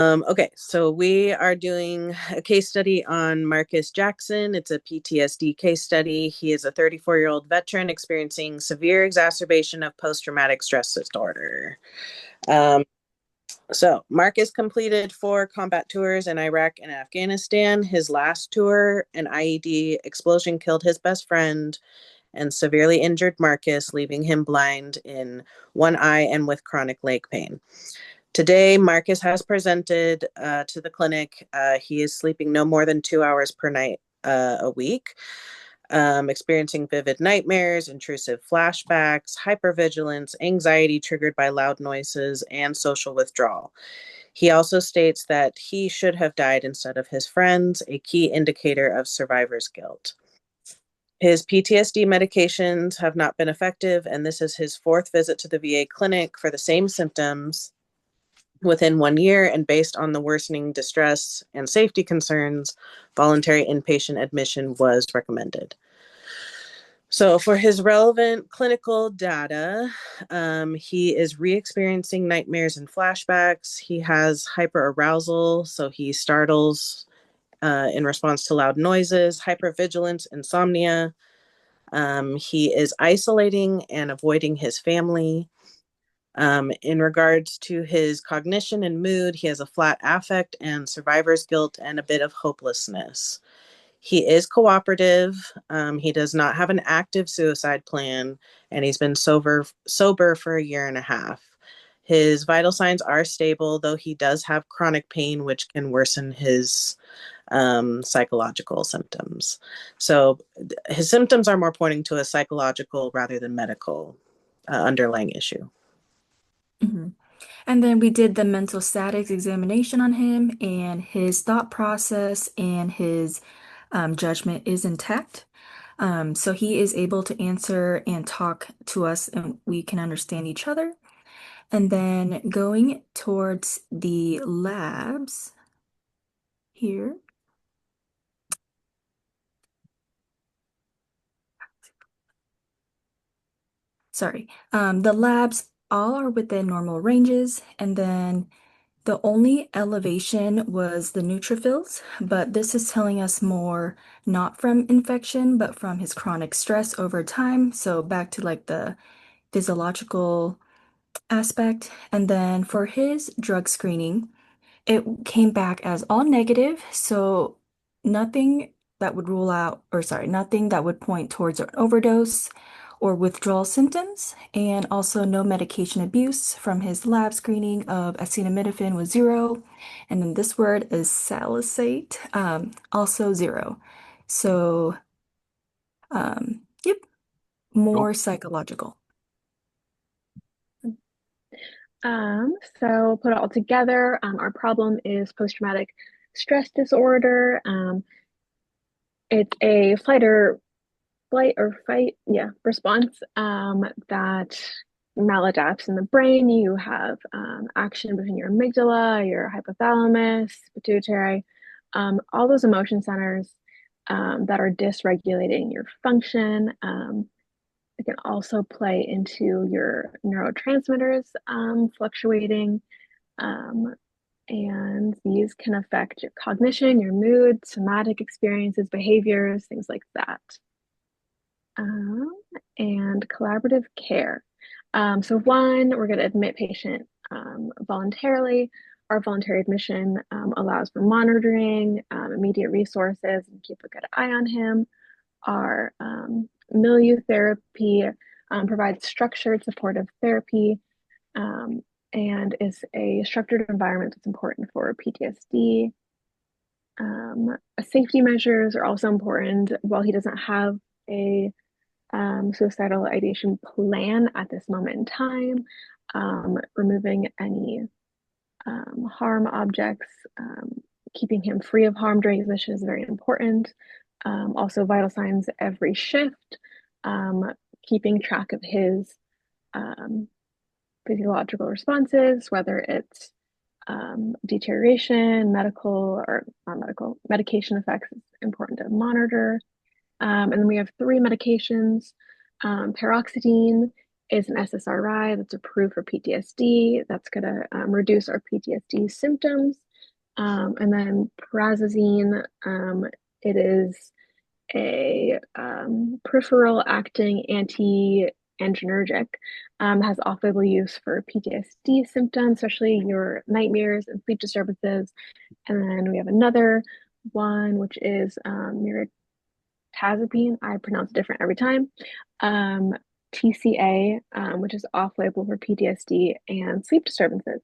Okay, so we are doing a case study on Marcus Jackson. It's a PTSD case study. He is a 34-year-old veteran experiencing severe exacerbation of post-traumatic stress disorder. Um, so Marcus completed 4 combat tours in Iraq and Afghanistan. His last tour, an IED explosion killed his best friend and severely injured Marcus, leaving him blind in one eye and with chronic leg pain. Today, Marcus has presented to the clinic. He is sleeping no more than 2 hours per night a week, experiencing vivid nightmares, intrusive flashbacks, hypervigilance, anxiety triggered by loud noises, and social withdrawal. He also states that he should have died instead of his friends, a key indicator of survivor's guilt. His PTSD medications have not been effective, and this is his 4th visit to the VA clinic for the same symptoms within 1 year, and based on the worsening distress and safety concerns, voluntary inpatient admission was recommended. So for his relevant clinical data, he is re-experiencing nightmares and flashbacks. He has hyperarousal, so he startles in response to loud noises, hypervigilance, insomnia. He is isolating and avoiding his family. In regards to his cognition and mood, he has a flat affect and survivor's guilt and a bit of hopelessness. He is cooperative. He does not have an active suicide plan, and he's been sober for a year and a half. His vital signs are stable, though he does have chronic pain, which can worsen his psychological symptoms. So his symptoms are more pointing to a psychological rather than medical underlying issue. Mhm. And then we did the mental statics examination on him, and his thought process and his judgment is intact. So he is able to answer and talk to us, and we can understand each other. And then going towards the labs here. Sorry. The labs all are within normal ranges, and then the only elevation was the neutrophils, but this is telling us more not from infection, but from his chronic stress over time. So back to like the physiological aspect. And then for his drug screening, it came back as all negative, so nothing that would rule out, or sorry, nothing that would point towards an overdose or withdrawal symptoms, and also no medication abuse from his lab screening of acetaminophen was 0, and then this word is salicylate, also 0. So, yep, more psychological. Um, so put it all together, our problem is post-traumatic stress disorder. It's a flight or fight, yeah, response that maladapts in the brain. You have action between your amygdala, your hypothalamus, pituitary, all those emotion centers that are dysregulating your function. It can also play into your neurotransmitters fluctuating, um, and these can affect your cognition, your mood, somatic experiences, behaviors, things like that. Um, and collaborative care. So one, we're going to admit patient voluntarily. Our voluntary admission allows for monitoring, immediate resources, and keep a good eye on him. Our milieu therapy provides structured supportive therapy um, and is a structured environment that's important for PTSD. Safety measures are also important. While he doesn't have a suicidal ideation plan at this moment in time, removing any harm objects, keeping him free of harm during his mission is very important. Also, vital signs every shift, keeping track of his physiological responses, whether it's deterioration, medical or non-medical medication effects is important to monitor. And then we have 3 medications. Paroxetine is an SSRI that's approved for PTSD. That's going to reduce our PTSD symptoms. And then prazosin, it is a peripheral acting anti-adrenergic, has off-label use for PTSD symptoms, especially your nightmares and sleep disturbances. And then we have another one, which is mirtazapine. I pronounce it different every time. Um, TCA, which is off-label for PTSD and sleep disturbances.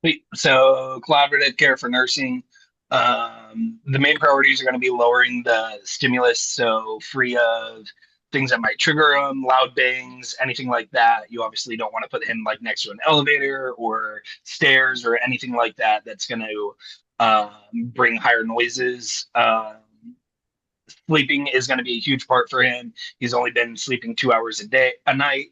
Sweet. So collaborative care for nursing. The main priorities are going to be lowering the stimulus, so free of things that might trigger him, loud bangs, anything like that. You obviously don't want to put him like next to an elevator or stairs or anything like that that's going to bring higher noises. Sleeping is going to be a huge part for him. He's only been sleeping 2 hours a night.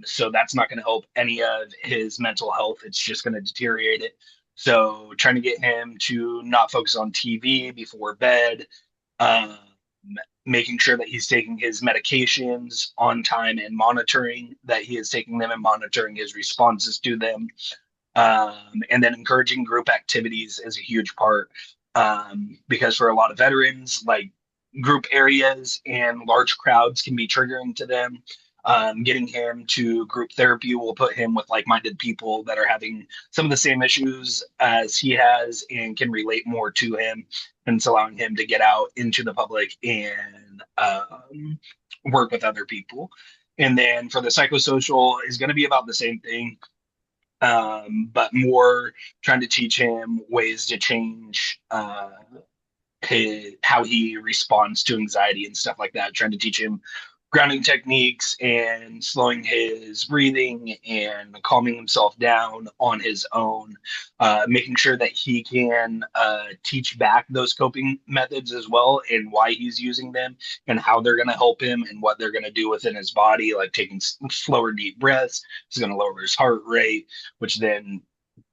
So that's not going to help any of his mental health. It's just going to deteriorate it. So trying to get him to not focus on TV before bed, um, making sure that he's taking his medications on time and monitoring that he is taking them and monitoring his responses to them. And then encouraging group activities is a huge part, because for a lot of veterans, like group areas and large crowds can be triggering to them. Getting him to group therapy will put him with like-minded people that are having some of the same issues as he has and can relate more to him, and it's allowing him to get out into the public and work with other people. And then for the psychosocial is going to be about the same thing, but more trying to teach him ways to change how he responds to anxiety and stuff like that. Trying to teach him grounding techniques and slowing his breathing and calming himself down on his own, making sure that he can teach back those coping methods as well and why he's using them and how they're going to help him and what they're going to do within his body, like taking slower, deep breaths. It's going to lower his heart rate, which then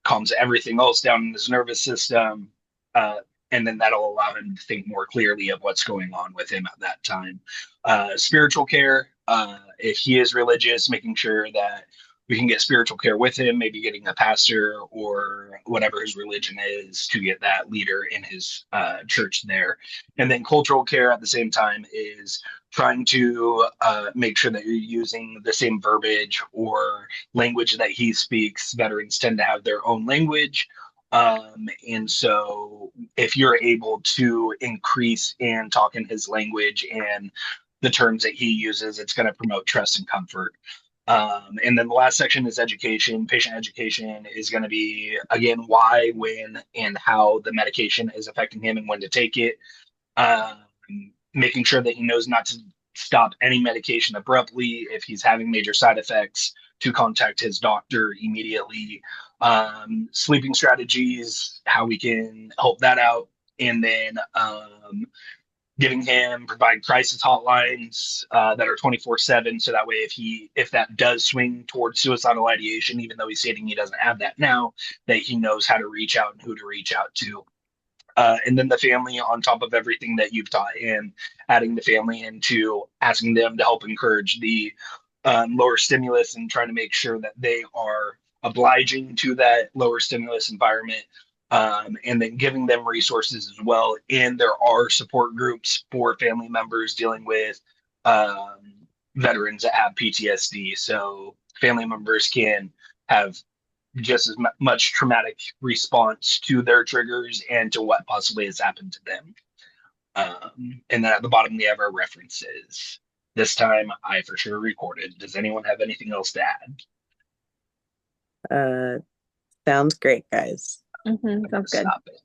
calms everything else down in his nervous system. Uh, and then that'll allow him to think more clearly of what's going on with him at that time. Spiritual care, if he is religious, making sure that we can get spiritual care with him, maybe getting a pastor or whatever his religion is to get that leader in his church there. And then cultural care at the same time is trying to make sure that you're using the same verbiage or language that he speaks. Veterans tend to have their own language. And so if you're able to increase and talk in his language and the terms that he uses, it's going to promote trust and comfort. And then the last section is education. Patient education is going to be, again, why, when, and how the medication is affecting him and when to take it. Um, Making sure that he knows not to stop any medication abruptly if he's having major side effects, to contact his doctor immediately. Sleeping strategies, how we can help that out. And then giving him provide crisis hotlines that are 24/7, so that way if that does swing towards suicidal ideation, even though he's stating he doesn't have that now, that he knows how to reach out and who to reach out to. And then the family, on top of everything that you've taught him, adding the family into asking them to help encourage the lower stimulus and trying to make sure that they are obliging to that lower stimulus environment, and then giving them resources as well. And there are support groups for family members dealing with veterans that have PTSD. So family members can have just as much traumatic response to their triggers and to what possibly has happened to them. And then at the bottom, we have our references. This time, I for sure recorded. Does anyone have anything else to add? Sounds great, guys. Sounds good. Stop it.